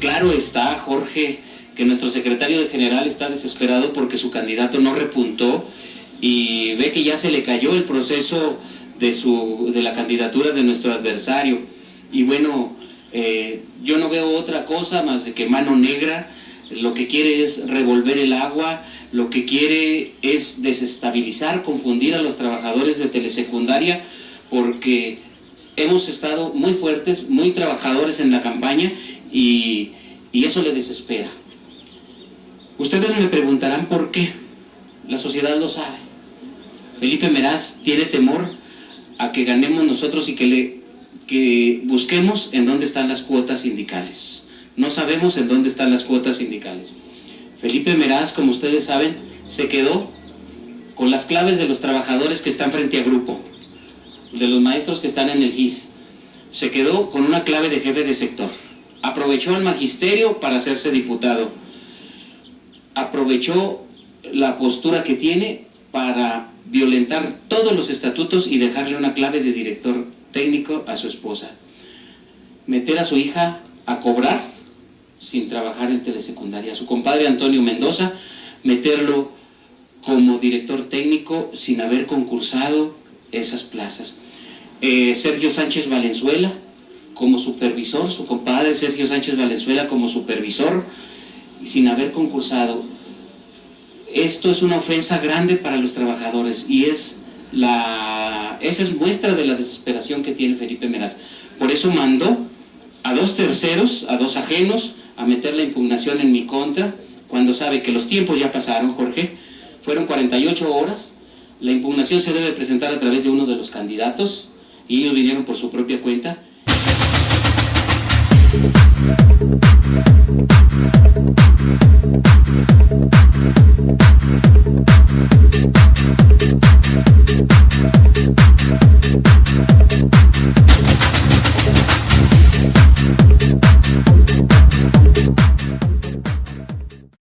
Claro está, Jorge, que nuestro secretario general está desesperado porque su candidato no repuntó y ve que ya se le cayó el proceso de la candidatura de nuestro adversario. Y bueno, yo no veo otra cosa más de que mano negra. Lo que quiere es revolver el agua, lo que quiere es desestabilizar, confundir a los trabajadores de telesecundaria, porque hemos estado muy fuertes, muy trabajadores en la campaña y eso le desespera. Ustedes me preguntarán por qué. La sociedad lo sabe. Felipe Meraz tiene temor a que ganemos nosotros y que busquemos en dónde están las cuotas sindicales. No sabemos en dónde están las cuotas sindicales. Felipe Meraz, como ustedes saben, se quedó con las claves de los trabajadores que están frente a grupo, de los maestros que están en el GIS. Se quedó con una clave de jefe de sector. Aprovechó al magisterio para hacerse diputado. Aprovechó la postura que tiene para violentar todos los estatutos y dejarle una clave de director técnico a su esposa. Meter a su hija a cobrar sin trabajar en telesecundaria. A su compadre Antonio Mendoza, meterlo como director técnico sin haber concursado esas plazas. Sergio Sánchez Valenzuela como supervisor, su compadre Sergio Sánchez Valenzuela como supervisor, sin haber concursado. Esto es una ofensa grande para los trabajadores y esa es muestra de la desesperación que tiene Felipe Meraz. Por eso mandó a 2 terceros, a 2 ajenos, a meter la impugnación en mi contra, cuando sabe que los tiempos ya pasaron, Jorge. Fueron 48 horas. La impugnación se debe presentar a través de uno de los candidatos y ellos vinieron por su propia cuenta.